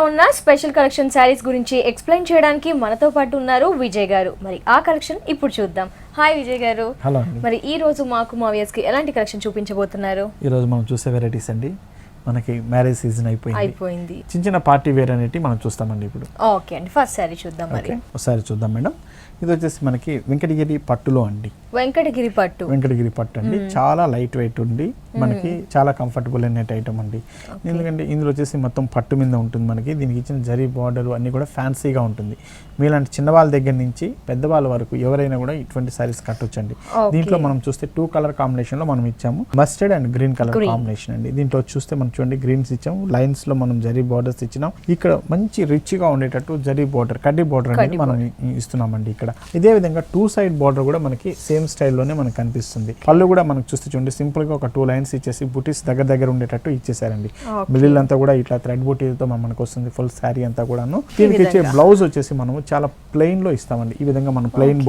ఉన్న special collection saris గురించి explain చేయడానికి మనతో పాటు ఉన్నారు విజయ్ గారు. మరి ఆ కలెక్షన్ ఇప్పుడు చూద్దాం. హాయ్ విజయ్ గారు. హలో. మరి ఈ రోజు మాకు మా వ్యూయర్స్ కి ఎలాంటి కలెక్షన్ చూపించబోతున్నారు? ఈ రోజు మనం చూసే వెరైటీస్ అండి, మనకి మ్యారేజ్ సీజన్ అయిపోయింది. చిన్న పార్టీ వేర్ అనేటి మనం చూస్తామండి ఇప్పుడు. ఓకే అండి, ఫస్ట్ శారీ చూద్దాం. మరి ఒకసారి చూద్దాం మేడం. ఇది వచ్చేసి మనకి వెంకటగిరి పట్టులో అండి. వెంకటగిరి పట్టు అండి. చాలా లైట్ వెయిట్ ఉండి మనకి చాలా కంఫర్టబుల్ అయినట్టు ఐటమ్ అండి. ఎందుకంటే ఇందులో వచ్చేసి మొత్తం పట్టు మీద ఉంటుంది. మనకి దీనికి ఇచ్చిన జరీ బార్డర్ అన్ని కూడా ఫ్యాన్సీగా ఉంటుంది. మీలాంటి చిన్నవాళ్ళ దగ్గర నుంచి పెద్దవాళ్ళ వరకు ఎవరైనా కూడా ఇటువంటి సారీస్ కట్టొచ్చండి. దీంట్లో మనం చూస్తే 2 కలర్ కాంబినేషన్ లో మనం ఇచ్చాము. Mustard and green colour combination అండి. దీంట్లో చూస్తే మనం చూడండి గ్రీన్స్ ఇచ్చాము, లైన్స్ లో మనం జరీ బార్డర్స్ ఇచ్చినాం. ఇక్కడ మంచి రిచ్ గా ఉండేటట్టు జరీ బార్డర్, కడ్డీ బార్డర్ అనేది మనం ఇస్తున్నామండి. ఇక్కడ ఇదే విధంగా 2 సైడ్ బార్డర్ కూడా మనకి సేమ్ స్టైల్లోనే మనకు కనిపిస్తుంది. పళ్ళు కూడా మనకు చూస్తే చూడండి సింపుల్ గా ఒక 2 లైన్స్ ఇచ్చేసి బుటీస్ దగ్గర ఉండేటట్టు ఇచ్చేసారండి. మిడిల్ అంతా కూడా ఇట్లా థ్రెడ్ బుటీతో మనకు వస్తుంది ఫుల్ శారీ అంతా కూడాను. దీనికి ఇచ్చే బ్లౌజ్ వచ్చేసి మనము చాలా ప్లెయిన్ లో ఇస్తామండి. ఈ విధంగా మనం ప్లెయిన్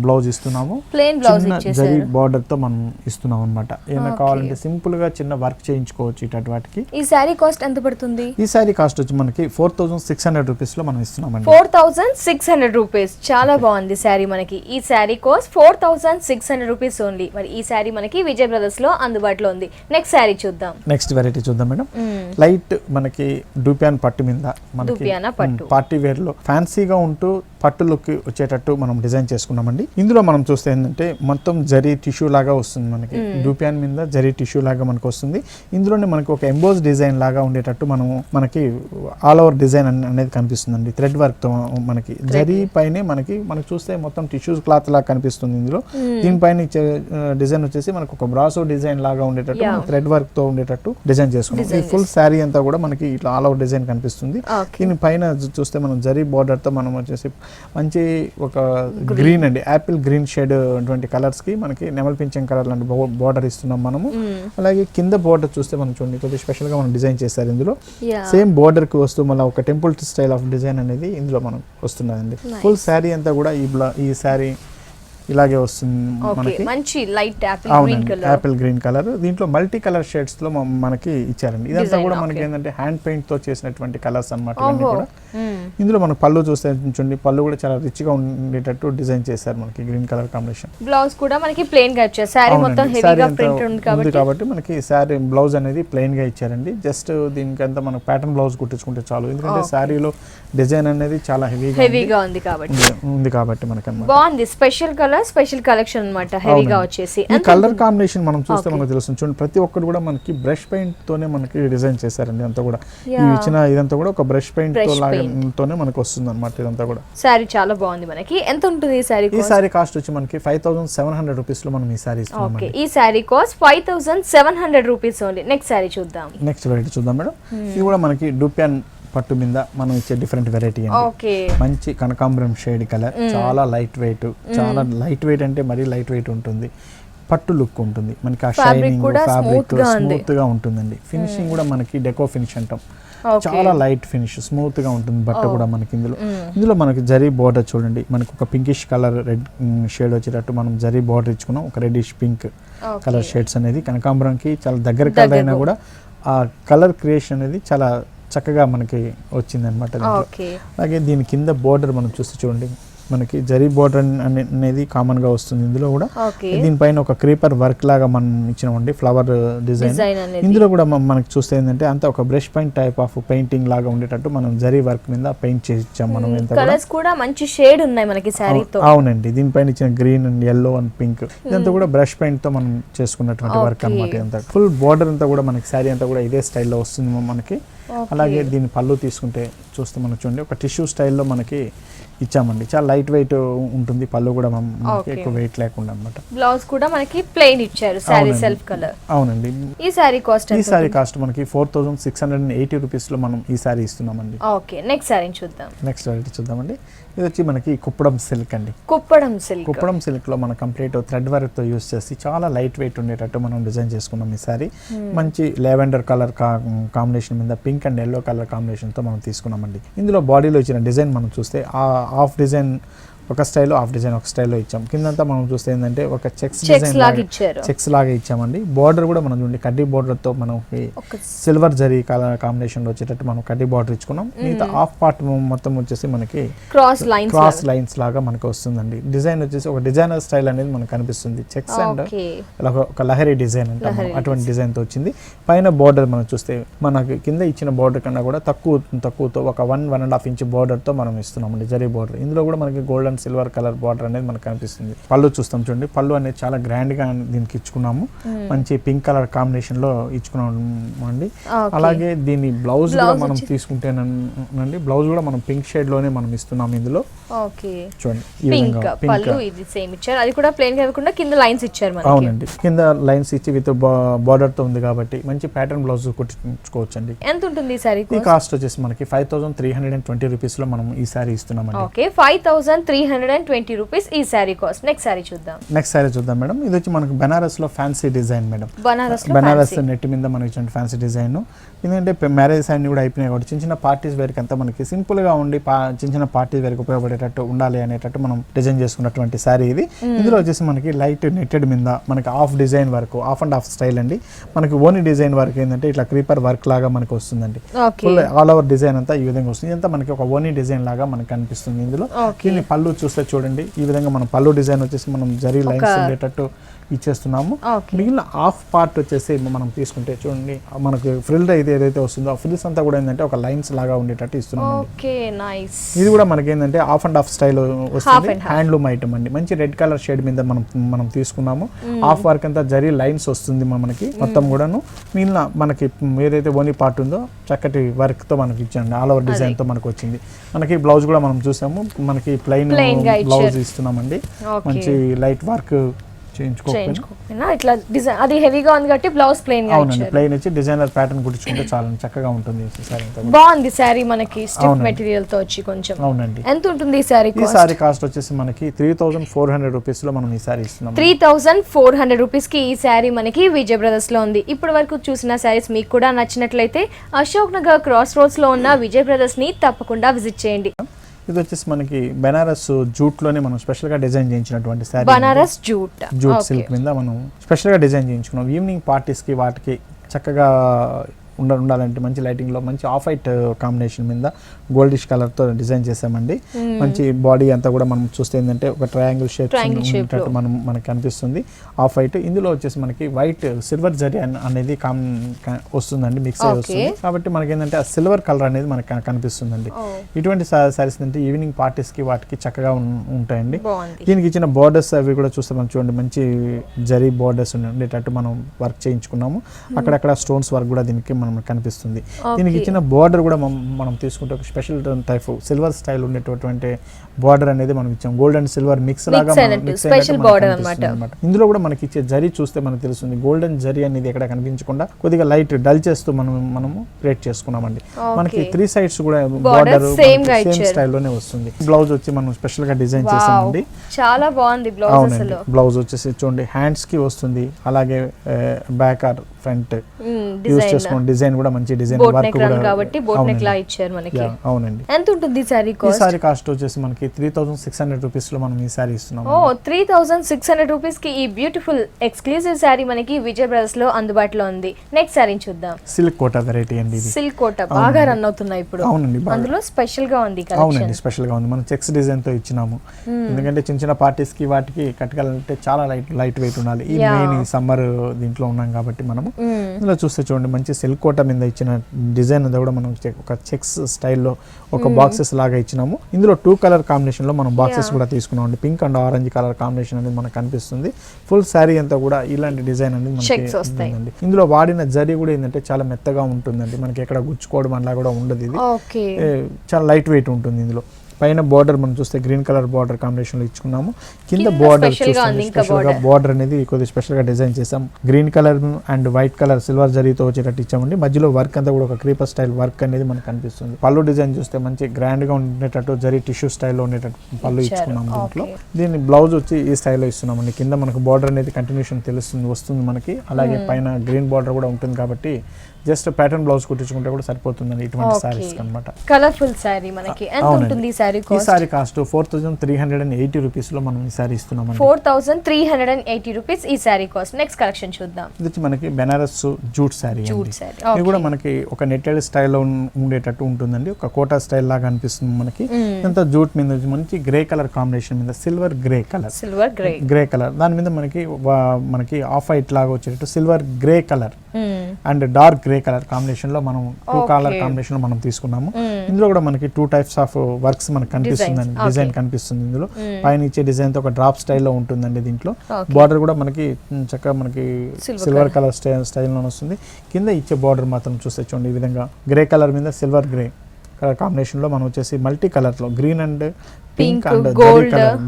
బ్లౌజ్ ఇస్తున్నాము, చిన్న జరీ బార్డర్ తో మనం ఇస్తున్నాం అనమాట. ఏమైనా కావాలంటే సింపుల్ గా చిన్న వర్క్ చేయించుకోవచ్చు ఇటు వాటికి. ఈ శారీ కాస్ట్ ఎంత పడుతుంది? ఈ శారీ కాస్ట్ వచ్చి మనకి 4600 రూపీస్ లో మనం ఇస్తున్నామండి. 4600 రూపీస్. చాలా బాగుంది శారీ. మనకి ఈ శారీ కాస్ట్ 4600 రూపీస్ ఓన్లీ. మరి ఈ శారీ మనకి విజయ్ బ్రదర్స్ లో అందుబాటులో ఉంది. నెక్స్ట్ శారీ చూద్దాం. నెక్స్ట్ వెరైటీ చూద్దాం మేడం. లైట్ మనకి డూపియాన్ పట్టు మీద మనకి పార్టీ వేర్ లో ఫ్యాన్సీగా ఉంటూ పట్టు లుక్ వచ్చేటట్టు మనం డిజైన్ చేసుకున్నామండి. ఇందులో మనం చూస్తే ఏంటంటే మొత్తం జరీ టిష్యూ లాగా వస్తుంది. మనకి డూపియాన్ మీద జరీ టిష్యూ లాగా మనకు వస్తుంది. ఇందులోనే మనకి ఒక ఎంబోస్ డిజైన్ లాగా ఉండేటట్టు మనకి ఆల్ ఓవర్ డిజైన్ అనేది కనిపిస్తుందండి. థ్రెడ్ వర్క్ తో మనకి జరీ పైనే మనకి చూస్తే మొత్తం టిష్యూ క్లాత్ లాగా కనిపిస్తుంది. ఇందులో దీనిపైన ఇచ్చే డిజైన్ వచ్చేసి మనకు ఒక బ్రాసో డిజైన్ లాగా ఉండేటట్టు థ్రెడ్ వర్క్ తో ఉండేటట్టు డిజైన్ చేసుకున్నాం. ఈ ఫుల్ శారీ అంతా కూడా మనకి ఇట్లా ఆల్ ఓవర్ డిజైన్ కనిపిస్తుంది. దీని పైన చూస్తే మనం జరీ బార్డర్ తో మనం వచ్చేసి మంచి ఒక గ్రీన్ అండి, యాపిల్ గ్రీన్ షేడ్ అటువంటి కలర్స్ కి మనకి నెమల్ పింఛం కలర్ లాంటి బార్డర్ ఇస్తున్నాం మనము. అలాగే కింద బార్డర్ చూస్తే మనం చూడండి కొద్దిగా స్పెషల్ గా మనం డిజైన్ చేశారు. ఇందులో సేమ్ బార్డర్ కి వస్తూ మళ్ళీ ఒక టెంపుల్ స్టైల్ ఆఫ్ డిజైన్ అనేది ఇందులో మనం వస్తున్నదండి. ఫుల్ శారీ అంతా కూడా ఈ శారీ ఇలాగే వస్తుంది మనకి. మంచి లైట్ యాపిల్ గ్రీన్ కలర్. దీంట్లో మల్టీ కలర్ షేడ్స్ లో మనకి ఇచ్చారండి. ఇదంతా కూడా మనకి ఏంటంటే హ్యాండ్ పెయింట్ తో చేసినటువంటి కలర్స్ అన్నమాట. ఇవన్నీ కూడా ఇందులో మనకు పళ్ళు చూస్తే చూడండి, పళ్ళు కూడా చాలా రిచ్ గా ఉండేటట్టు డిజైన్ చేశారు. మనకి గ్రీన్ కలర్ కాంబినేషన్. బ్లౌజ్ కూడా మనకి ప్లెయిన్ గా ఇచ్చారు. శారీ మొత్తం హెవీగా ప్రింట్ ఉంది కాబట్టి మనకి శారీ బ్లౌజ్ అనేది ప్లెయిన్ గా ఇచ్చారండి. జస్ట్ దీనికంతా మనకు ప్యాటర్న్ బ్లౌజ్ కుట్టించుకుంటే చాలు. ఎందుకంటే శారీలో డిజైన్ అనేది చాలా హెవీగా ఉంది కాబట్టి మనకి బాగుంది. స్పెషల్ కలెక్షన్ అన్నమాట. హెవీగా వచ్చేసి ఈ కలర్ కాంబినేషన్ మనం చూస్తే మనకు తెలుస్తుంది. చూడండి ప్రతి ఒక్కటి కూడా మనకి బ్రష్ పెయింట్ తోనే మనకి డిజైన్ చేశారండి. అంతా కూడా ఇదంతా కూడా ఒక బ్రష్ పెయింట్ తోనే మనకు వస్తుంది అన్నమాట. ఇదంతా కూడా శారీ చాలా బాగుంది. మనకి ఎంత ఉంటుంది ఈ శారీ? ఈ శారీ కాస్ట్ వచ్చి మనకి 5700 రూపీస్ లో మనం ఈ శారీ ఇస్తున్నాం. ఈ sari cost 5700 rupees only. Next sari చూద్దాం. నెక్స్ట్ వెరైటీ చూద్దాం మేడం. ఇది కూడా మనకి డూపియాన్ పట్టు మీద మనం ఇచ్చే డిఫరెంట్ వెరైటీ అండి. మంచి కనకాంబరం షేడ్ కలర్, చాలా లైట్ వెయిట్. చాలా లైట్ వెయిట్ అంటే మరీ లైట్ వెయిట్ ఉంటుంది. పట్టు లుక్ ఉంటుంది మనకి. ఆ షైనింగ్ ఫ్యాబ్రిక్ స్మూత్ గా ఉంటుందండి. ఫినిషింగ్ కూడా మనకి డెకో ఫినిష్ అంటాం. చాలా లైట్ ఫినిష్, స్మూత్ గా ఉంటుంది బట్ట కూడా మనకి. ఇందులో మనకి జరీ బార్డర్ చూడండి, మనకి ఒక పింకిష్ కలర్ రెడ్ షేడ్ వచ్చేటట్టు మనం జరీ బార్డర్ ఇచ్చుకున్నాం. ఒక రెడ్డిష్ పింక్ కలర్ షేడ్స్ అనేది కనకాంబరంకి చాలా దగ్గర కలర్ అయినా కూడా ఆ కలర్ క్రియేషన్ అనేది చాలా చక్కగా మనకి వచ్చింది అనమాట. అలాగే దీని కింద బోర్డర్ మనం చూస్తే చూడండి, మనకి జరీ బోర్డర్ అనేది కామన్ గా వస్తుంది. ఇందులో కూడా దీనిపైన ఒక క్రీపర్ వర్క్ లాగా మనం ఇచ్చినామండి, ఫ్లవర్ డిజైన్. ఇందులో కూడా మనకి చూస్తే ఏంటంటే అంతా ఒక brush paint type of painting లాగా ఉండేటట్టు మనం జరీ వర్క్ మీద పెయింట్ చేసి ఇచ్చాం మనం. కలర్స్ కూడా మంచి షేడ్ ఉన్నాయి మనకి శారీతో. అవునండి, దీనిపైన ఇచ్చిన green and yellow and pink ఇదంతా కూడా బ్రష్ పెయింట్ తో మనం చేసుకున్నటువంటి వర్క్ అన్నమాట. ఇదంతా ఫుల్ బోర్డర్ అంతా కూడా మనకి శారీ అంతా కూడా ఇదే స్టైల్లో వస్తుంది మనకి. అలాగే దీని పళ్ళు తీసుకుంటే చూస్తే మనకు చూడండి ఒక టిష్యూ స్టైల్లో మనకి ఇచ్చామండి. చాలా లైట్ వెయిట్ ఉంటుంది. పళ్ళు కూడా మనకి ఎక్కువ వెయిట్ లేకుండా అన్నమాట. బ్లౌజ్ కూడా మనకి ప్లెయిన్ ఇచ్చారు. Sorry self colour. అవునండి. ఈ సారీ కాస్ట్ మనకి 4680 రూపీస్ లో మనం ఈ సారీ ఇస్తున్నామండి. ఓకే, నెక్స్ట్ సారీ చూద్దాం. నెక్స్ట్ వెరైటీ చూద్దామండి. ఇది వచ్చి మనకి కుప్పడం సిల్క్ అండి. కుప్పడం సిల్క్ లో మనం కంప్లీట్ థ్రెడ్ వర్క్ తో యూస్ చేసి చాలా లైట్ వెయిట్ ఉండేటట్టు మనం డిజైన్ చేసుకున్నాం ఈ సారీ. మంచి లెవెండర్ కలర్ కాంబినేషన్ మీద pink and yellow colour combination తో మనం తీసుకున్నామండి. ఇందులో బాడీలో ఇచ్చిన డిజైన్ మనం చూస్తే ఆ హాఫ్ డిజైన్ ఒక స్టైల్లో హాఫ్ డిజైన్ ఒక స్టైల్లో ఇచ్చాం. కిందంతా మనం చూస్తే ఏంటంటే ఒక చెక్స్ లాగా ఇచ్చారు, చెక్స్ లాగా ఇచ్చామండి. బార్డర్ కూడా మనం చూడండి కడ్డీ బార్డర్ తో మనకి సిల్వర్ జరీ కలర్ కాంబినేషన్ లో వచ్చేటట్టు మనం కడ్డీ బార్డర్ ఇచ్చుకున్నాం. మిగతా హాఫ్ పార్ట్ మొత్తం వచ్చేసి మనకి క్రాస్ లైన్స్ లాగా మనకి వస్తుందండి. డిజైన్ వచ్చేసి ఒక డిజైనర్ స్టైల్ అనేది మనకు కనిపిస్తుంది. చెక్స్ అండ్ ఒక లహరీ డిజైన్ అంటాం, అటువంటి డిజైన్ తో వచ్చింది. పైన బార్డర్ మనం చూస్తే మనకి కింద ఇచ్చిన బార్డర్ కన్నా కూడా తక్కువతో ఒక 1.5 ఇంచ్ బార్డర్ తో మనం ఇస్తున్నామండి, జరీ బార్డర్. ఇందులో కూడా మనకి gold and silver colour border అనేది మనకు కనిపిస్తుంది. పళ్ళు చూస్తాం చూడండి, పళ్ళు అనేది చాలా గ్రాండ్ గా దీనికి ఇచ్చుకున్నాము. మంచి పింక్ కలర్ కాంబినేషన్ లో ఇచ్చుకున్నాము అండి. అలాగే దీని బ్లౌజ్ కూడా మనం తీసుకుంటేనండి, బ్లౌజ్ కూడా మనం పింక్ షేడ్ లోనే మనం ఇస్తున్నాము ఇందులో. చూడండి అది కూడా ప్లెయిన్ గా కాకుండా కింద లైన్స్ ఇచ్చారు మనకి. అవునండి, కింద లైన్స్ ఇచ్చి విత్ బార్డర్ తో ఉంది కాబట్టి మంచి ప్యాటర్న్ బ్లౌజ్ కుట్టించుకోవచ్చు అండి. ఎంత ఉంటుంది ఈ సారీ కాస్ట్ వచ్చేసి మనకి 5320 రూపీస్ లో మనం ఈ సారీ ఇస్తున్నామండి. ఓకే, 5320 రూపీస్ ఈ సారీ కాస్ట్. నెక్స్ట్ సారీ చూద్దాం మేడం. ఇది వచ్చి మనకి బనారస్ లో fancy design madam. Banaras net మీద మనకి ఇచ్చిన ఫ్యాన్సీ డిజైన్. ఎందుకంటే మ్యారేజ్ అన్ని కూడా అయిపోయినాయి కాబట్టి చిన్న పార్టీస్ వేర్కి అంతా మనకి సింపుల్ గా ఉండి చిన్న పార్టీస్ వేర్కి ఉపయోగపడేటట్టు ఉండాలి అనేటట్టు మనం డిజైన్ చేసుకున్నటువంటి సారీ ఇది. ఇందులో వచ్చేసి మనకి లైట్ నెట్టెడ్ మీద మనకి హాఫ్ డిజైన్ వరకు, హాఫ్ అండ్ హాఫ్ స్టైల్ అండి. మనకి ఓనీ డిజైన్ వర్క్ ఏంటంటే ఇట్లా క్రీపర్ వర్క్ లాగా మనకి వస్తుందండి. ఫుల్ ఆల్ ఓవర్ డిజైన్ అంతా ఈ విధంగా వస్తుంది. ఇదంతా మనకి ఒక ఓనీ డిజైన్ లాగా మనకి కనిపిస్తుంది. ఇందులో దీన్ని పళ్ళు చూస్తే చూడండి, ఈ విధంగా మనం పళ్ళు డిజైన్ వచ్చేసి మనం జరీ లైన్స్ ఉండేటట్టు ఇచ్చేస్తున్నాము. మిగిలిన హాఫ్ పార్ట్ వచ్చేసి మనం తీసుకుంటే చూడండి, మనకు ఫ్రిల్ ఏదైతే వస్తుందో ఆ ఫ్రిల్స్ అంతా కూడా ఏంటంటే ఒక లైన్స్ లాగా ఉండేటట్టు ఇస్తున్నాము. ఇది కూడా మనకి ఏంటంటే హాఫ్ అండ్ హాఫ్ స్టైల్ వస్తుంది. హ్యాండ్లూమ్ ఐటమ్ అండి. మంచి రెడ్ కలర్ షేడ్ మీద మనం తీసుకున్నాము. హాఫ్ వర్క్ అంతా జరీ లైన్స్ వస్తుంది మనకి మొత్తం కూడాను. మిగిలిన మనకి ఏదైతే ఓనీ పార్ట్ ఉందో చక్కటి వర్క్ తో మనకి ఇచ్చాండి, ఆల్ ఓవర్ డిజైన్ తో మనకు వచ్చింది. మనకి బ్లౌజ్ కూడా మనం చూసాము, మనకి ప్లెయిన్ బ్లౌజ్ ఇస్తున్నామండి. మంచి లైట్ వర్క్ చేయించుకోకపోయినా ఇట్లా డిజైన్ అది హెవీగా ఉంది కాబట్టి బ్లౌజ్ ప్లెయిన్ గా ఇచ్చారు. ప్లెయిన్ వచ్చి డిజైనర్ ప్యాటర్న్ కుట్టించుకుంటే చాలా చక్కగా ఉంటుంది. బాగుంది సారీ మనకి స్టిఫ్ మెటీరియల్ తో వచ్చి కొంచెం. అవునండి. ఎంత ఉంటుంది ఈ సారీ కాస్ట్? ఈ సారీ కాస్ట్ వచ్చేసి మనకి 3400 రూపీస్ లో మనం ఈ సారీ ఇస్తున్నాం. 3400 రూపీస్ కి ఈ సారీ మనకి విజయ్ బ్రదర్స్ లో ఉంది. ఇప్పటి వరకు చూసిన సారీస్ మీకు కూడా నచ్చినట్లయితే అశోక్ నగర్ క్రాస్ రోడ్స్ లో ఉన్న విజయ్ బ్రదర్స్ ని తప్పకుండా విజిట్ చేయండి. ఇది వచ్చేసి మనకి బనారస్ జూట్ లోనే మనం స్పెషల్ గా డిజైన్ చేయించినటువంటి సారీ. బనారస్ జూట్ సిల్క్ మీద మనం స్పెషల్ గా డిజైన్ చేయించుకున్నాం. ఈవినింగ్ పార్టీస్ కి వాటికి చక్కగా ఉండాలంటే మంచి లైటింగ్ లో మంచి ఆఫ్ వైట్ కాంబినేషన్ మీద గోల్డిష్ కలర్ తో డిజైన్ చేసామండి. మంచి బాడీ అంతా కూడా మనం చూస్తే ఏంటంటే ఒక ట్రయాంగిల్ షేప్ మనకి కనిపిస్తుంది ఆఫ్ వైట్. ఇందులో వచ్చేసి మనకి వైట్ సిల్వర్ జరీ అనేది వస్తుందండి, మిక్స్ అయ్యి వస్తుంది. కాబట్టి మనకి ఏంటంటే ఆ సిల్వర్ కలర్ అనేది మనకి కనిపిస్తుందండి. ఇటువంటి సారీస్ అంటే ఈవినింగ్ పార్టీస్ కి వాటికి చక్కగా ఉంటాయండి. దీనికి ఇచ్చిన బార్డర్స్ అవి కూడా చూస్తే మనం చూడండి, మంచి జరీ బార్డర్స్ ఉండేటట్టు మనం వర్క్ చేయించుకున్నాము. అక్కడక్కడ స్టోన్స్ వర్క్ కూడా దీనికి మనం కనిపిస్తుంది. దీనికి ఇచ్చిన బార్డర్ కూడా మనం తీసుకుంటే ఒక స్పెషల్ టైప్ సిల్వర్ స్టైల్ ఉండేటటువంటి బార్డర్ అనేది మనం ఇచ్చాం. గోల్డ్ అండ్ సిల్వర్ మిక్స్ లాగా స్పెషల్ బార్డర్ అన్నమాట. ఇందులో కూడా మనకి ఇచ్చే జరీ చూస్తే మనకు తెలుస్తుంది, గోల్డెన్ జరీ అనేది ఎక్కడ కనిపించకుండా కొద్దిగా లైట్ డల్ చేస్తూ మనము క్రియేట్ చేసుకున్నామండి. మనకి 3 సైడ్స్ కూడా బార్డర్ సేమ్ స్టైల్ లోనే వస్తుంది. బ్లౌజ్ వచ్చి మనం స్పెషల్ గా డిజైన్ చేసామండి. చాలా బాగుంది బ్లౌజ్. అసలు బ్లౌజ్ వచ్చేసి చూడండి హ్యాండ్స్ కి వస్తుంది, అలాగే బ్యాక్ ఆర్ ఫ్రంట్ యూస్ చేసుకోండి. డిజైన్ కూడా మంచి డిజైన్ వర్క్ కూడా కాబట్టి బోట్ నెక్ లా ఇచ్చారు మనకి. అవునండి. ఎంత ఉంటుంది ఈ సారీ కాస్ట్? ఈ సారీ కాస్ట్ వచ్చేసి మనకి 3600 రూపీస్ లో మనం ఈ సారీ ఇస్తున్నాం. 3600 రూపీస్ కి ఈ బ్యూటిఫుల్ ఎక్స్క్లూజివ్ సారీ మనకి విజయ్ బ్రదర్స్ లో అందుబాటులో ఉంది. నెక్స్ట్ సారీ చూద్దాం. సిల్క్ కోటా వెరైటీ అండి ఇది. సిల్క్ కోటా బాగా రన్ అవుతున్నాయి ఇప్పుడు. అవునండి. అందులో స్పెషల్ గా ఉంది కలెక్షన్. అవునండి, స్పెషల్ గా ఉంది. మనం చెక్స్ డిజైన్ తో ఇచ్చినాము. ఎందుకంటే చిన్న పార్టీస్ కి వాటికి కట్టుకోవాలంటే చాలా లైట్ వెయిట్ ఉండాలి. ఈ మెయిన్ సమ్మర్ దీంట్లో ఉన్నాం కాబట్టి మనము ఇందులో చూస్తే చూడండి, మంచి సిల్క్ కోటా మీద ఇచ్చిన డిజైన్ అది కూడా మనం ఒక చెక్స్ స్టైల్లో ఒక బాక్సెస్ లాగా ఇచ్చినాము. ఇందులో 2 కలర్ కాంబినేషన్ లో మనం బాక్సెస్ కూడా తీసుకున్నాం అండి. Pink and orange colour combination అనేది మనకు కనిపిస్తుంది. ఫుల్ శారీ అంతా కూడా ఇలాంటి డిజైన్ అనేది మనకి ఉంటుందండి. ఇందులో వాడిన జరీ కూడా ఏంటంటే చాలా మెత్తగా ఉంటుందండి, మనకి ఎక్కడ గుచ్చుకోవడం అలా కూడా ఉండదు. ఇది చాలా లైట్ వెయిట్ ఉంటుంది. ఇందులో పైన బార్డర్ మనం చూస్తే గ్రీన్ కలర్ బార్డర్ కాంబినేషన్ లో ఇచ్చుకున్నాము. కింద బార్డర్ స్పెషల్ గా బార్డర్ అనేది కొద్దిగా స్పెషల్ గా డిజైన్ చేసాం. Green colour and white colour silver జరీతో వచ్చేటట్టు ఇచ్చామండి. మధ్యలో వర్క్ అంతా కూడా ఒక క్రీపర్ స్టైల్ వర్క్ అనేది మనకు కనిపిస్తుంది. పళ్ళు డిజైన్ చూస్తే మంచి గ్రాండ్ గా ఉండేటట్టు జరీ టిష్యూ స్టైల్లో ఉండేటట్టు పళ్ళు ఇచ్చుకున్నాం. దీంట్లో దీని బ్లౌజ్ వచ్చి ఈ స్టైల్లో ఇస్తున్నామండి. కింద మనకు బార్డర్ అనేది కంటిన్యూషన్ వస్తుంది మనకి. అలాగే పైన గ్రీన్ బార్డర్ కూడా ఉంటుంది కాబట్టి జస్ట్ ప్యాటర్న్ బ్లౌజ్ కుట్టించుకుంటే కూడా సరిపోతుందండి ఇటువంటి సారీస్ అన్నమాట. కలర్ఫుల్ సారీ మనకి ఎంత ఉంటుంది ఈ సారీ ఈ కాస్ట్? సారీ కాస్ట్ 4380 రూపీస్ లో మనం ఈ సారీ ఇస్తున్నాం. 4380 రూపీస్ ఈ సారీ కాస్ట్. నెక్స్ట్ కలెక్షన్ చూద్దాం. ఇది వచ్చి మనకి బెనారస్ జూట్ సారీ. ఇది కూడా మనకి ఒక నెట్టెడ్ స్టైల్లో ఉండేటట్టు ఉంటుందండి. ఒక కోటా స్టైల్ లాగా అనిపిస్తుంది మనకి. ఇదంతా జూట్ మీద మంచి గ్రే కలర్ కాంబినేషన్ మీద సిల్వర్ గ్రే కలర్ దాని మీద మనకి ఆఫ్ వైట్ లాగా వచ్చేటట్టు silver grey colour and dark grey colour combination లో మనం 2 కలర్ కాంబినేషన్ లో మనం తీసుకున్నాము. ఇందులో కూడా మనకి 2 టైప్స్ ఆఫ్ వర్క్స్ మనకు కనిపిస్తుందండి. డిజైన్ కనిపిస్తుంది ఇందులో. పైన ఇచ్చే డిజైన్ తో ఒక డ్రాప్ స్టైల్లో ఉంటుందండి. దీంట్లో బార్డర్ కూడా మనకి చక్కగా మనకి సిల్వర్ కలర్ స్టైల్లో వస్తుంది. కింద ఇచ్చే బార్డర్ మాత్రం చూస్తే చూడండి ఈ విధంగా గ్రే కలర్ మీద సిల్వర్ గ్రే కలర్ కాంబినేషన్ లో మనం వచ్చేసి మల్టీ కలర్ లో green and pink and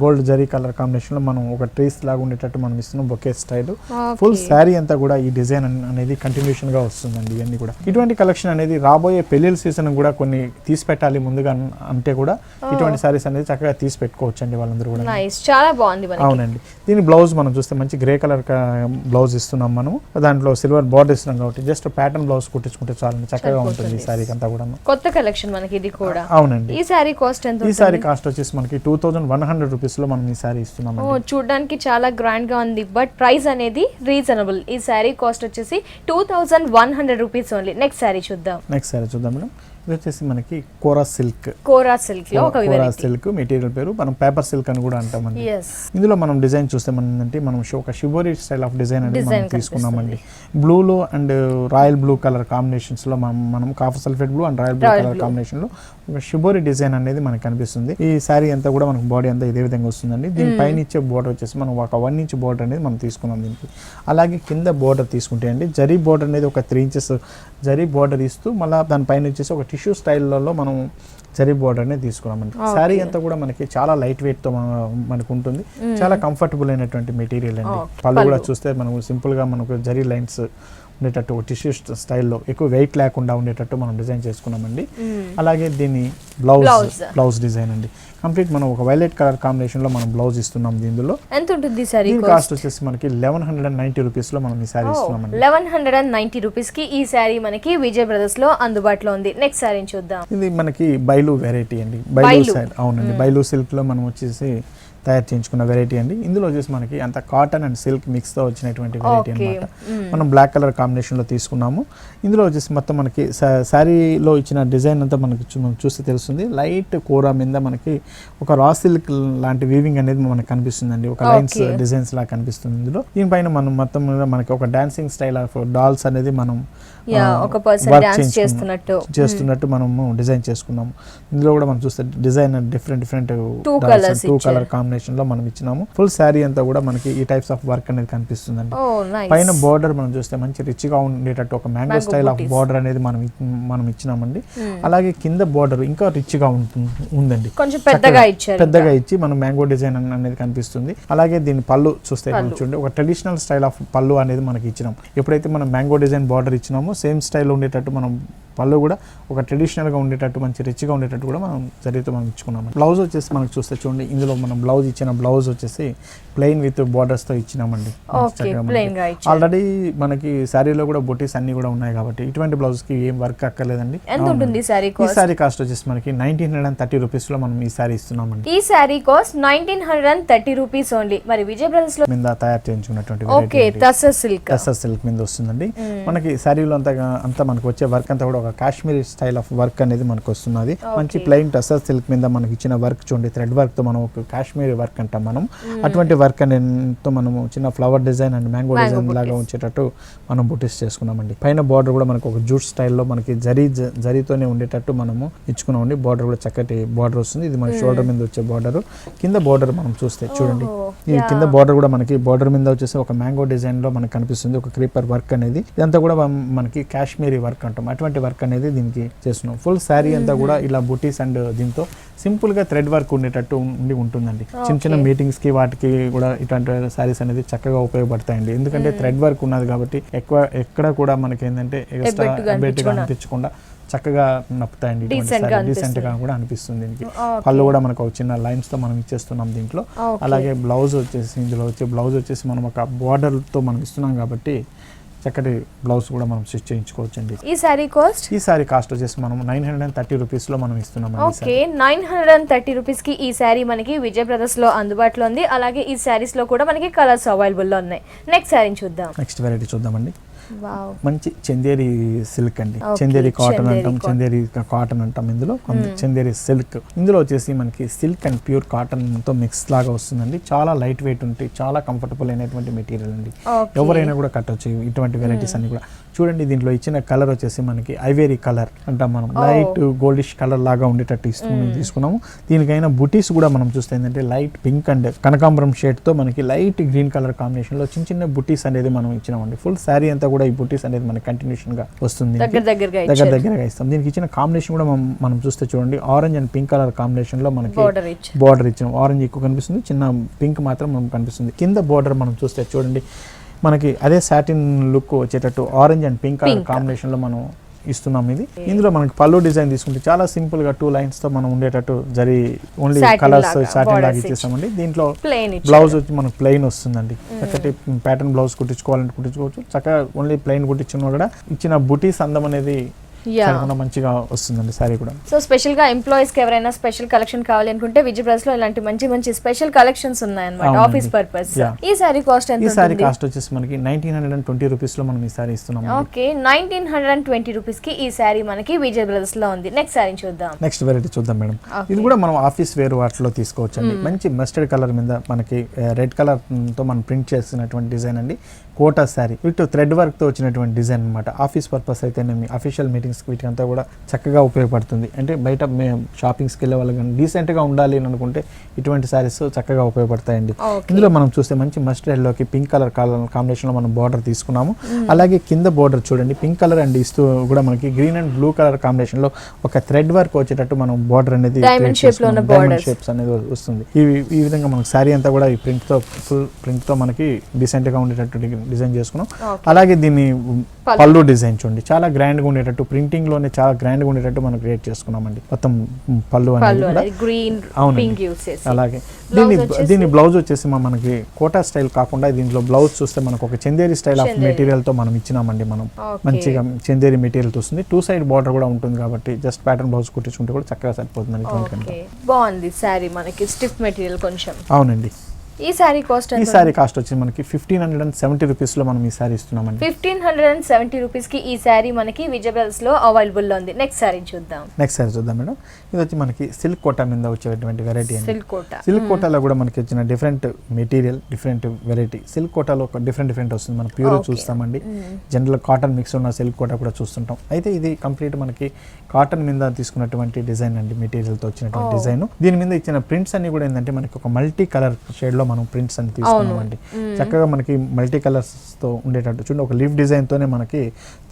gold zari colour combination లో మనం ఒక ట్రీస్ లాగా ఉండేటట్టు మనం ఇస్తున్నాం బొకే స్టైల్. ఫుల్ శారీ అంతా కూడా ఈ డిజైన్ అనేది కంటిన్యూషన్ గా వస్తుందండి. ఇవన్నీ కూడా ఇటువంటి కలెక్షన్ అనేది రాబోయే పెళ్లిళ్ళ సీజన్ కూడా కొన్ని తీసి పెట్టాలి ముందుగా అంటే కూడా ఇటువంటి సారీస్ అనేది చక్కగా తీసి పెట్టుకోవచ్చు అండి వాళ్ళందరూ కూడా. చాలా బాగుంది. అవునండి. దీని బ్లౌజ్ మనం చూస్తే మంచి గ్రే కలర్ బ్లౌజ్ ఇస్తున్నాం మనం. దాంట్లో సిల్వర్ బార్డర్ ఇస్తున్నాం కాబట్టి జస్ట్ ప్యాటర్న్ బ్లౌజ్ కుట్టించుకుంటే చాలండి చక్కగా ఉంటుంది ఈ సారీ అంతా కూడా. కొత్త కలెక్షన్ మనకి ఇది కూడా. అవునండి. ఈ సారీ కాస్ట్ ఎంత? ఈ సారీ కాస్ట్ వచ్చేసి మనకి 2100 రూపీస్ లో మనం ఈ సారీ ఇస్తున్నాం. చూడడానికి చాలా గ్రాండ్ గా ఉంది బట్ ప్రైస్ అనేది రీజనబుల్. ఈ సారీ కాస్ట్ వచ్చేసి 2100 రూపీస్ ఓన్లీ. నెక్స్ట్ సారీ చూద్దాం మేడం. ఇది వచ్చేసి మనకి కోరా సిల్క్ లో ఒక కోరా సిల్క్ మెటీరియల్ పేరు మనం పేపర్ సిల్క్ అని కూడా అంటామండి. ఇందులో మనం డిజైన్ చూస్తే మనం ఒక షిబోరి స్టైల్ ఆఫ్ డిజైన్ అనేది మనం తీసుకున్నామండి. బ్లూలో and royal blue colour combinations లో మనం copper sulphate blue and royal blue colour combination లో ఒక షిబోరి డిజైన్ అనేది మనకు కనిపిస్తుంది. ఈ శారీ అంతా కూడా మనకు బాడీ అంతా ఇదే విధంగా వస్తుందండి. దీని పైన ఇచ్చే బోర్డర్ వచ్చేసి మనం ఒక 1 ఇంచ్ బోర్డర్ అనేది మనం తీసుకున్నాం దీనికి. అలాగే కింద బోర్డర్ తీసుకుంటే అండి జరీ బోర్డర్ అనేది ఒక 3 ఇంచెస్ జరీ బోర్డర్ ఇస్తూ మళ్ళీ దానిపైన వచ్చేసి ఒక టిష్యూ స్టైల్లో మనం జరీ బోర్డర్ అనేది తీసుకున్నామండి. శారీ అంతా కూడా మనకి చాలా లైట్ వెయిట్ తో మనకు ఉంటుంది. చాలా కంఫర్టబుల్ అయినటువంటి మెటీరియల్ అండి. పళ్ళు కూడా చూస్తే మనం సింపుల్ గా మనకు జరీ లైన్స్ ఉండేటట్టు ఒక టిష్యూ స్టైల్లో ఎక్కువ వెయిట్ లేకుండా ఉండేటట్టు మనం డిజైన్ చేసుకున్నామండి. అలాగే దీని బ్లౌజ్ డిజైన్ అండి కంప్లీట్ మనం ఒక వైలెట్ కలర్ కాంబినేషన్ లో మనం బ్లౌజ్ ఇస్తున్నాం. దీనిలో ఎంత ఉంటుంది సారీ కాస్ట్ వచ్చేసి మనకి 1190 రూపీస్ లో మనం ఈ సారీ ఇస్తున్నాం. 1190 రూపీస్ కి ఈ సారీ మనకి విజయ్ బ్రదర్స్ లో అందుబాటులో ఉంది. నెక్స్ట్ సారీ చూద్దాం. ఇది మనకి బైలు వెరైటీ అండి. బైలు సైడ్ అవునండి. బైలు సిల్క్ లో మనం వచ్చేసి తయారు చేయించుకున్న వెరైటీ అండి. ఇందులో వచ్చేసి మనకి అంత కాటన్ అండ్ సిల్క్ మిక్స్ తో వచ్చినటువంటి వెరైటీ అన్నమాట. మనం బ్లాక్ కలర్ కాంబినేషన్ లో తీసుకున్నాము. ఇందులో వచ్చేసి మొత్తం మనకి శారీలో ఇచ్చిన డిజైన్ అంతా మనకి చూస్తే తెలుస్తుంది. లైట్ కోరా మీద మనకి ఒక రా సిల్క్ లాంటి వీవింగ్ అనేది మనకు కనిపిస్తుందండి. ఒక లైన్స్ డిజైన్స్ లాగా కనిపిస్తుంది ఇందులో. దీనిపైన మనం మొత్తం మనకి ఒక డాన్సింగ్ స్టైల్ ఆఫ్ డాల్స్ అనేది మనం ఒక పర్సన్ డాన్స్ చేస్తున్నట్టు మనము డిజైన్ చేసుకున్నాము. ఇందులో కూడా మనం చూస్తే డిజైన్ డిఫరెంట్ 2 కలర్ కాంబినేషన్ లో మనం ఇచ్చినాము. ఫుల్ శారీ అంతా కూడా మనకి ఈ టైప్స్ ఆఫ్ వర్క్ అనేది కనిపిస్తుందండి. పైన బోర్డర్ మనం చూస్తే మంచి రిచ్ గా ఉండేటట్టు ఒక మ్యాంగో స్టైల్ ఆఫ్ బోర్డర్ అనేది మనం ఇచ్చినామండి. అలాగే కింద బోర్డర్ ఇంకా రిచ్ గా ఉందండి. కొంచెం పెద్దగా ఇచ్చి మనం మ్యాంగో డిజైన్ అనేది కనిపిస్తుంది. అలాగే దీని పళ్ళు చూస్తే చూడండి ఒక ట్రెడిషనల్ స్టైల్ ఆఫ్ పళ్ళు అనేది మనకి ఇచ్చినాం. ఎప్పుడైతే మనం మ్యాంగో డిజైన్ బార్డర్ ఇచ్చినామో సేమ్ స్టైల్ ఉండేటట్టు మనం పళ్ళు కూడా ఒక ట్రెడిషనల్ గా ఉండేటట్టు మంచి రిచ్గా ఉండేటట్టు కూడా మనం జరిగితే మనం ఇచ్చుకున్నాము. బ్లౌజ్ వచ్చేసి మనకు చూస్తే చూడండి ఇందులో మనం బ్లౌజ్ ఇచ్చిన బ్లౌజ్ వచ్చేసి ప్లెయిన్ విత్ బార్డర్స్ తో ఇచ్చినామండి. ఆల్రెడీ మనకి శారీలో కూడా బొటీస్ అన్ని కూడా ఉన్నాయి కాబట్టి ఇటువంటి బ్లౌజ్ కి ఏం వర్క్ అక్కర్లేదండి. ఈ శారీ కాస్ట్ వచ్చేసి మనకి 1930 రూపీస్ లో మనం ఈ శారీ ఇస్తున్నామండి. ఈ శారీ కాస్ట్ 1930 రూపీస్ ఓన్లీ. మరి విజయ్ బ్రదర్స్ లో మీద తయారు చేయించుకున్నటువంటి టస్సర్ సిల్క్ మీద వస్తుందండి. మనకి శారీలో అంతా మనకు వచ్చే వర్క్ అంతా కూడా ఒక కాశ్మీరీ స్టైల్ ఆఫ్ వర్క్ అనేది మనకు వస్తున్నది. మంచి ప్లెయిన్ టస్సర్ సిల్క్ మీద మనకి ఇచ్చిన వర్క్ చూడండి థ్రెడ్ వర్క్ తో మనం ఒక కాశ్మీరీ వర్క్ అంటాం మనం. అటువంటి వర్క్ అనేది మనము చిన్న flower design and mango design లాగా ఉంచేటట్టు మనం బుటీస్ చేసుకున్నామండి. పైన బార్డర్ కూడా మనకు ఒక జూట్ స్టైల్లో మనకి జరీతోనే ఉండేటట్టు మనము ఇచ్చుకున్నామండి. బార్డర్ కూడా చక్కటి బార్డర్ వస్తుంది. ఇది మన షోల్డర్ మీద వచ్చే బార్డర్. కింద బార్డర్ మనం చూస్తే చూడండి ఈ కింద బార్డర్ కూడా మనకి బార్డర్ మీద వచ్చేసి ఒక మ్యాంగో డిజైన్ లో మనకు కనిపిస్తుంది. ఒక క్రీపర్ వర్క్ అనేది ఇదంతా కూడా మనకి కాశ్మీరీ వర్క్ అంటాం. అటువంటి వర్క్ అనేది దీనికి చేస్తున్నాం. ఫుల్ శారీ అంతా కూడా ఇలా బుటీస్ అండ్ దీంతో సింపుల్ గా థ్రెడ్ వర్క్ ఉండేటట్టు ఉంటుందండి. చిన్న మీటింగ్స్ కి వాటికి కూడా ఇట్లాంటి శారీస్ అనేది చక్కగా ఉపయోగపడతాయండి. ఎందుకంటే థ్రెడ్ వర్క్ ఉన్నది కాబట్టి ఎక్కడ కూడా మనకి ఏంటంటే ఎక్స్ట్రా బెట్గా అనిపించకుండా చక్కగా నప్పుతాయండి. డీసెంట్ గా కూడా అనిపిస్తుంది. దీనికి పళ్ళు కూడా మనకు ఒక చిన్న లైన్స్ తో మనం ఇచ్చేస్తున్నాం దీంట్లో. అలాగే బ్లౌజ్ వచ్చేసి ఇందులో వచ్చే బ్లౌజ్ వచ్చేసి మనం ఒక బార్డర్ తో మనం ఇస్తున్నాం కాబట్టి చక్కటి బ్లౌజ్ కూడా మనం స్టిచ్ చేయించుకోవచ్చు అండి. ఈ సారీ కాస్ట్ వచ్చేసి మనం 930 రూపీస్ లో మనం ఇస్తున్నాం. ఓకే, 930 రూపీస్ కి ఈ సారీ మనకి విజయ్ బ్రదర్స్ లో అందుబాటులో ఉంది. అలాగే ఈ సారీస్ లో కూడా మనకి కలర్స్ అవైలబుల్ లో ఉన్నాయి. నెక్స్ట్ సారీ చూద్దాం. నెక్స్ట్ వెరైటీ చూద్దామండి. వావ్, మంచి చందేరి సిల్క్ అండి. Okay, చందేరి కాటన్ చందేరి అంటాం, చందేరి కాటన్ అంటాం. ఇందులో చందేరి సిల్క్, ఇందులో వచ్చేసి మనకి సిల్క్ అండ్ ప్యూర్ కాటన్ తో మిక్స్ లాగా వస్తుందండి. చాలా లైట్ వెయిట్ ఉంటాయి, చాలా కంఫర్టబుల్ అయినటువంటి మెటీరియల్ అండి. Okay. ఎవరైనా కూడా కట్టొచ్చు ఇటువంటి వెరైటీస్ అన్ని కూడా. చూడండి, దీంట్లో ఇచ్చిన కలర్ వచ్చేసి మనకి ఐవేరీ కలర్ అంటాం మనం. లైట్ గోల్డిష్ కలర్ లాగా ఉండేటట్టు తీసుకున్నాము. దీనికైనా బుటీస్ కూడా మనం చూస్తే ఏంటంటే లైట్ పింక్ అండ్ కనకాంబరం షేడ్ తో మనకి లైట్ గ్రీన్ కలర్ కాంబినేషన్ లో చిన్న చిన్న బుటీస్ అనేది మనం ఇచ్చినామండి. ఫుల్ శారీ అంతా కూడా ఈ బుటీస్ అనేది మనకి కంటిన్యూషన్ గా వస్తుంది, దగ్గరగా ఇస్తాం. దీనికి ఇచ్చిన కాంబినేషన్ కూడా మనం చూస్తే చూడండి, orange and pink colour combination లో మనకి బార్డర్ ఇచ్చిన. ఆరెంజ్ ఎక్కువ కనిపిస్తుంది, చిన్న పింక్ మాత్రం మనకు కనిపిస్తుంది. కింద బార్డర్ మనం చూస్తే చూడండి, మనకి అదే సాటిన్ లుక్ వచ్చేటట్టు orange and pink colour combination లో మనం ఇస్తున్నాం. ఇందులో మనకి పళ్ళు డిజైన్ తీసుకుంటే చాలా సింపుల్ గా 2 లైన్స్ తో మనం ఉండేటట్టు జరి ఓన్లీ కలర్స్ సాటిన్ లాగా ఇచ్చేసామండి. దీంట్లో బ్లౌజ్ వచ్చి మనకు ప్లెయిన్ వస్తుందండి. చక్కటి ప్యాటర్న్ బ్లౌజ్ కుట్టించుకోవాలంటే కుట్టించుకోవచ్చు. చక్కగా ఓన్లీ ప్లెయిన్ కుట్టించిన కూడా ఇచ్చిన బుటీస్ అందం అనేది మంచిగా వస్తుందండి సారీ కూడా. సో స్పెషల్ గా ఎంప్లాయీస్ కి ఎవరైనా స్పెషల్ కలెక్షన్ కావాలి అనుకుంటే విజయ్ బ్రదర్స్ లో ఇలాంటి మంచి స్పెషల్ కలెక్షన్స్ ఉన్నాయన్నమాట ఆఫీస్ పర్పస్. ఈ సారీ కాస్ట్ ఎంత? ఈ సారీ కాస్ట్ వచ్చేసి మనకి 1920 రూపీస్ లో మనం ఈ సారీ ఇస్తున్నాం. ఓకే, 1920 రూపీస్ కి ఈ సారీ మనకి విజయ్ బ్రదర్స్ లో ఉంది. నెక్స్ట్ సారీ చూద్దాం. నెక్స్ట్ వెరైటీ చూద్దాం మేడం. ఇది కూడా మనం ఆఫీస్ వేర్ వాటిలో తీసుకోవచ్చు అండి. మంచి మస్టర్డ్ కలర్ మీద మనకి రెడ్ కలర్ తో మనం ప్రింట్ చేసినటువంటి డిజైన్ అండి. Kota sari with thread work తో వచ్చినటువంటి డిజైన్ అనమాట. ఆఫీస్ పర్పస్ అయితేనేమి, అఫీషియల్ మీటింగ్స్ వీటికంతా కూడా చక్కగా ఉపయోగపడుతుంది. అంటే బయట మేము షాపింగ్స్కి వెళ్ళే వాళ్ళు కానీ డీసెంట్ గా ఉండాలి అని అనుకుంటే ఇటువంటి శారీస్ చక్కగా ఉపయోగపడతాయండి. ఇందులో మనం చూస్తే మంచి మస్టర్డ్ ఎల్లోకి పింక్ కలర్ కాంబినేషన్ లో మనం బార్డర్ తీసుకున్నాము. అలాగే కింద బార్డర్ చూడండి, పింక్ కలర్ అండ్ ఇస్తూ కూడా మనకి green and blue colour combination లో ఒక థ్రెడ్ వర్క్ వచ్చేటట్టు మనం బార్డర్ అనేది డైమండ్ షేప్స్ అనేది వస్తుంది. ఈ విధంగా మనకి శారీ అంతా కూడా ఈ ఫుల్ ప్రింట్ తో మనకి డీసెంట్ గా ఉండేటట్టు డిజైన్ చేసుకున్నాం. అలాగే దీన్ని పళ్ళు డిజైన్ చూడండి, చాలా గ్రాండ్ గా ఉండేటట్టు, ప్రింటింగ్ లోనే చాలా గ్రాండ్ గా ఉండేటట్టు మనం క్రియేట్ చేసుకున్నామండి. మొత్తం పళ్ళు అనేది గ్రీన్, అలాగే దీని బ్లౌజ్ వచ్చేసి మనకి కోటా స్టైల్ కాకుండా దీంట్లో బ్లౌజ్ చూస్తే మనకు ఒక చందేరి స్టైల్ ఆఫ్ మెటీరియల్ తో మనం ఇచ్చినామండి. మనం మంచిగా చందేరి మెటీరియల్ వస్తుంది. 2 సైడ్ బార్డర్ కూడా ఉంటుంది కాబట్టి జస్ట్ ప్యాటర్న్ బ్లౌజ్ కుట్టించుకుంటే కూడా చక్కగా సరిపోతుంది. బాగుంది సారీ, మనకి స్టిఫ్ మెటీరియల్ కొంచెం. అవునండి. ఈ సారీ కాస్ట్ వచ్చి మనకి 1570 రూపీస్ లో మనం ఈ సారీ ఇస్తున్నామండి. 1570 రూపీస్ కి ఈ సారీ మనకి విజయ్ బ్రదర్స్ లో అవైలబుల్ లో ఉంది. నెక్స్ట్ సారీ చూద్దాం మేడం. ఇది వచ్చి మనకి సిల్క్ కోటా మీద వచ్చేటువంటి వెరైటీ అండి. సిల్క్ కోటాలో కూడా మనకి వచ్చిన different material, different variety. Silk కోటాలో డిఫరెంట్ వస్తుంది. మనం ప్యూర్ చూస్తామండి, జనరల్ కాటన్ మిక్స్ ఉన్న సిల్క్ కోటా కూడా చూస్తుంటాం. అయితే ఇది కంప్లీట్ మనకి కాటన్ మీద తీసుకున్నటువంటి డిజైన్ అండి, మెటీరియల్ తో వచ్చినటువంటి డిజైన్. దీని మీద ఇచ్చిన ప్రింట్స్ అన్ని కూడా ఏంటంటే మనకి ఒక మల్టీ కలర్ షేడ్ లో మనం ప్రింట్స్ అని తీసుకున్నామండి. చక్కగా మనకి మల్టీ కలర్స్ తో ఉండేటట్టు చూడండి, ఒక లీఫ్ డిజైన్ తోనే మనకి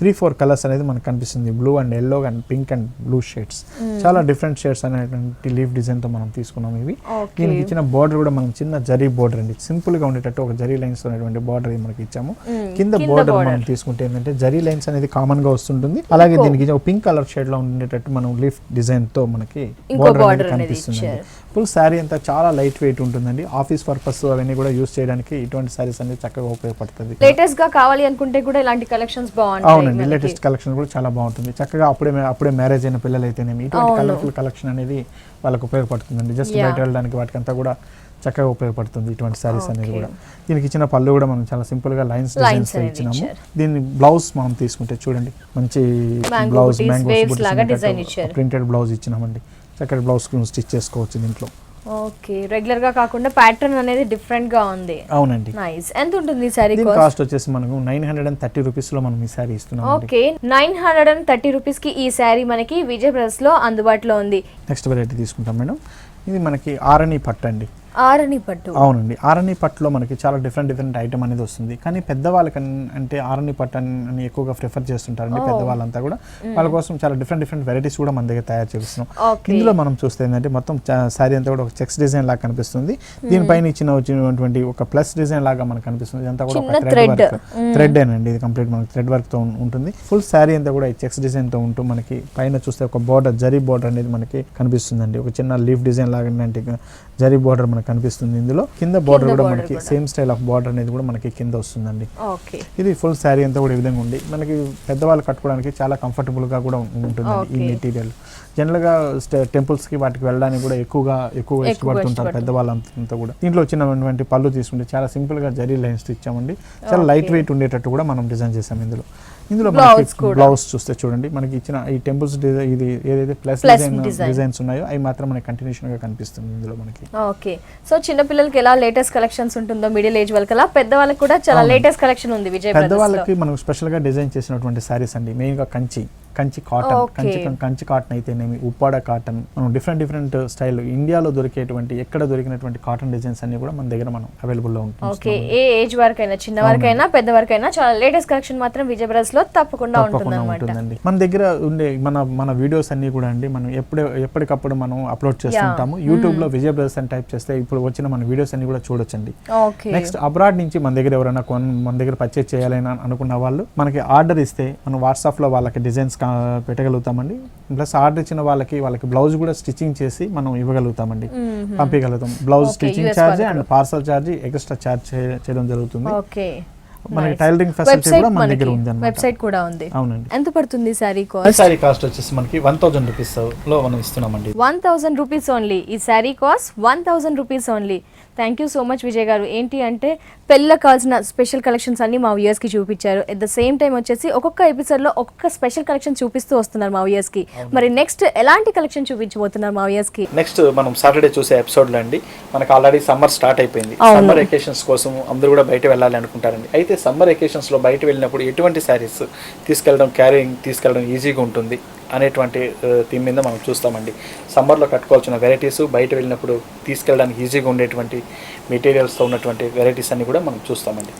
3-4 కలర్స్ అనేది మనకు కనిపిస్తుంది. Blue and yellow and pink and blue shades, చాలా డిఫరెంట్ షేడ్స్ అనేటువంటి లీఫ్ డిజైన్ తో మనం తీసుకున్నాం. ఇవి దీనికి ఇచ్చిన బార్డర్ కూడా మనం చిన్న జరీ బార్డర్ అండి, సింపుల్ గా ఉండేటట్టు ఒక జరీ లైన్స్ అనేటువంటి బార్డర్ మనకి ఇచ్చాము. కింద బార్డర్ మనం తీసుకుంటే ఏంటంటే జరీ లైన్స్ అనేది కామన్ గా వస్తుంటుంది. అలాగే దీనికి ఒక పింక్ కలర్ షేడ్ లో ఉండేటట్టు మనం లీఫ్ డిజైన్ తో మనకి బార్డర్ అనేది కనిపిస్తుంది. ఫుల్ శారీ అంతా చాలా లైట్ వెయిట్ ఉంటుందండి. ఆఫీస్ పర్పస్ అవన్నీ కూడా యూస్ చేయడానికి ఇటువంటి సారీస్ అనేది చక్కగా ఉపయోగపడుతుంది. లేటెస్ట్ గా కావాలి అనుకుంటే కూడా ఇలాంటి కలెక్షన్స్ బాగుంటాయి. అవునండి, లేటెస్ట్ కలెక్షన్ కూడా చాలా బాగుంటుంది. చక్కగా అప్పుడే మ్యారేజ్ అయిన పిల్లలు అయితేనేమి ఇటువంటి కలర్ఫుల్ కలెక్షన్ అనేది వాళ్ళకి ఉపయోగపడుతుందండి. జస్ట్ బయట వెళ్ళడానికి వాటికంతా కూడా చక్కగా ఉపయోగపడుతుంది ఇటువంటి సారీస్ అనేది కూడా. దీనికి ఇచ్చిన పళ్ళు కూడా మనం చాలా సింపుల్ గా లైన్స్ డిజైన్స్ ఇచ్చినాము. దీన్ని బ్లౌజ్ మనం తీసుకుంటే చూడండి, మంచి బ్లౌజ్ ప్రింటెడ్ బ్లౌజ్ ఇచ్చినామండి. చక్కటి బ్లౌజ్ స్టిచ్ చేసుకోవచ్చు దీంట్లో. ఓకే, రెగ్యులర్ గా కాకుండా ప్యాటర్న్ అనేది డిఫరెంట్ గా ఉంది. అవునండి, నైస్. ఎంత ఉంటుంది ఈ సారీ కాస్ట్? వచ్చేసి మనకు 930 రూపీస్ లో మనం ఈ సారీ ఇస్తున్నాం. ఓకే, 930 రూపీస్ కి ఈ సారీ మనకి విజయ్ బ్రదర్స్ లో అందుబాటులో ఉంది. నెక్స్ట్ వెరైటీ తీసుకుంటాం మేడం. ఇది మనకి ఆరణి పట్టు అండి. ఆరణి పట్టు, అవునండి. ఆరణి పట్టులో మనకి చాలా డిఫరెంట్ ఐటమ్ అనేది వస్తుంది. కానీ పెద్దవాళ్ళకి అంటే ఆరణి పట్టు అని ఎక్కువగా ప్రిఫర్ చేస్తుంటారండి పెద్దవాళ్ళంతా కూడా. వాళ్ళ కోసం చాలా డిఫరెంట్ వెరైటీస్ కూడా మన దగ్గర తయారు చేస్తున్నాం. ఇందులో మనం చూస్తే ఏంటంటే మొత్తం శారీ అంతా కూడా ఒక చెక్స్ డిజైన్ లాగా కనిపిస్తుంది. దీనిపైన వచ్చినటువంటి ఒక ప్లస్ డిజైన్ లాగా మనకు కనిపిస్తుంది. ఇదంతా కూడా ఒక థ్రెడ్ అండి. ఇది కంప్లీట్ మనకి థ్రెడ్ వర్క్ తో ఉంటుంది. ఫుల్ శారీ అంతా కూడా ఈ చెక్స్ డిజైన్ తో ఉంటూ మనకి పైన చూస్తే ఒక బార్డర్, జరీ బార్డర్ అనేది మనకి కనిపిస్తుందండి. ఒక చిన్న లీఫ్ డిజైన్ లాగా జరీ బార్డర్ మనకి మనకు కనిపిస్తుంది. ఇందులో కింద బార్డర్ కూడా మనకి సేమ్ స్టైల్ ఆఫ్ బార్డర్ అనేది కూడా మనకి కింద వస్తుందండి. ఇది ఫుల్ శారీ అంతా కూడా ఈ విధంగా ఉంది. మనకి పెద్దవాళ్ళు కట్టుకోవడానికి చాలా కంఫర్టబుల్ గా కూడా ఉంటుంది ఈ మెటీరియల్. జనరల్ గా టెంపుల్స్ కి వాటికి వెళ్ళడానికి కూడా ఎక్కువ ఇష్టపడుతుంటారు పెద్దవాళ్ళంతా కూడా. దీంట్లో వచ్చినటువంటి పళ్ళు తీసుకుంటే చాలా సింపుల్ గా జరీ లైన్స్ ఇచ్చామండి. చాలా లైట్ వెయిట్ ఉండేటట్టు కూడా మనం డిజైన్ చేసాం. ఇందులో మనకి బ్లౌజ్ చూస్తే చూడండి, మనకి ఇచ్చిన ఈ టెంపుల్స్ ఇది ఏదైతే ప్లస్ డిజైన్స్ ఉన్నాయో అవి మాత్రం మనకి కంటిన్యూషన్ గా కనిపిస్తుంది ఇందులో మనకి. ఓకే, సో చిన్న పిల్లలకి ఎలా లేటెస్ట్ కలెక్షన్స్ ఉంటుందో మిడిల్ ఏజ్ వాళ్ళకి అలా పెద్దవాళ్ళకి కూడా చాలా లేటెస్ట్ కలెక్షన్ ఉంది విజయ్ బ్రదర్స్ లో. పెద్దవాళ్ళకి మనం స్పెషల్ గా డిజైన్ చేసినటువంటి సారీస్ అండి. మెయిన్ గా కంచి కాటన్ అయితేనేమి, ఉప్పాడ కాటన్, మనం డిఫరెంట్ స్టైల్ ఇండియాలో దొరికేటువంటి ఎక్కడ దొరికినటువంటి కాటన్ డిజైన్స్ అన్ని కూడా మన దగ్గర మనం అవైలబుల్ లో ఉంటుంది. ఓకే, ఏ ఏజ్ వరకైనా చిన్న వరకైనా పెద్ద వరకైనా చాలా లేటెస్ట్ కలెక్షన్ మాత్రం విజయ్ బ్రదర్స్ లో తప్పకుండా ఉంటుందండి. మన దగ్గర ఉండే మన వీడియోస్ అన్ని కూడా అండి మనం ఎప్పటికప్పుడు మనం అప్లోడ్ చేస్తుంటాము. యూట్యూబ్ లో విజయ్ బ్రదర్స్ అని టైప్ చేస్తే ఇప్పుడు వచ్చిన మన వీడియోస్ అన్ని కూడా చూడొచ్చండి. నెక్స్ట్ అబ్రాడ్ నుంచి మన దగ్గర ఎవరైనా మన దగ్గర పర్చేజ్ చేయాలని అనుకున్న వాళ్ళు మనకి ఆర్డర్ ఇస్తే మనం వాట్సాప్ లో వాళ్ళకి డిజైన్స్ పెట్టగలుగుతామండి. ప్లస్ ఆర్డర్ ఇచ్చిన వాళ్ళకి బ్లౌజ్ కూడా స్టిచ్చింగ్ చేసి మనం ఇవ్వగలుగుతామండి, పంపించగలుగుతాం. Blouse stitching charge and parcel charge extra charge చేయడం జరుగుతుంది. మనకి టైలరింగ్ ఫెసిలిటీ కూడా మన దగ్గర ఉంది అన్నమాట. వెబ్సైట్ కూడా ఉంది. అవునండి. ఎంత పడుతుంది సారీ కాస్ట్? సారీ కాస్ట్ వచ్చేసి మనకి 1000 రూపీస్ లో మనం ఇస్తున్నామండి. 1000 రూపీస్ ఓన్లీ. ఈ sorry cost 1000 rupees only. Thank you so much Vijay గారు. ఏంటి అంటే పెళ్ళికి కావాల్సిన స్పెషల్ కలెక్షన్స్ అన్ని మా వ్యూయర్స్ కి చూపించారు. ఎట్ ద సేమ్ టైం వచ్చేసి ఒక్కొక్క ఎపిసోడ్ లో ఒక్కొక్క స్పెషల్ కలెక్షన్ చూపిస్తూ వస్తున్నారు మా వ్యూయర్స్ కి. మరి నెక్స్ట్ ఎలాంటి కలెక్షన్ చూపించబోతున్నారు మా వ్యూయర్స్ కి? నెక్స్ట్ మనం సాటర్డే చూసే ఎపిసోడ్ లో అండి మనకి ఆల్రెడీ సమ్మర్ స్టార్ట్ అయిపోయింది. సమ్మర్ వెకేషన్స్ కోసం అందరూ కూడా బయట వెళ్ళాలి అనుకుంటారండి. అయితే సమ్మర్ వెకేషన్స్ లో బయట వెళ్ళినప్పుడు ఎటువంటి శారీస్ తీసుకెళ్ళడం ఈజీగా ఉంటుంది అనేటువంటి థీమ్ మీద మనం చూస్తామండి. సమ్మర్లో కట్టుకోవాల్సిన వెరైటీస్, బయట వెళ్ళినప్పుడు తీసుకెళ్ళడానికి ఈజీగా ఉండేటువంటి మెటీరియల్స్తో ఉన్నటువంటి వెరైటీస్ అన్ని కూడా మనం చూస్తామండి.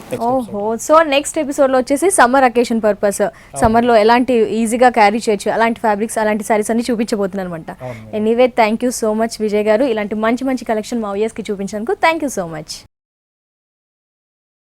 సో నెక్స్ట్ ఎపిసోడ్లో వచ్చేసి సమ్మర్ అకేషన్ పర్పస్, సమ్మర్లో ఎలాంటి ఈజీగా క్యారీ చేయొచ్చు అలాంటి ఫ్యాబ్రిక్స్, అలాంటి సారీస్ అన్ని చూపించబోతున్నాను అనమాట. Anyway thank you so much Vijay గారు, ఇలాంటి మంచి కలెక్షన్ మా వ్యూయర్స్కి చూపించినందుకు థ్యాంక్ యూ సో మచ్.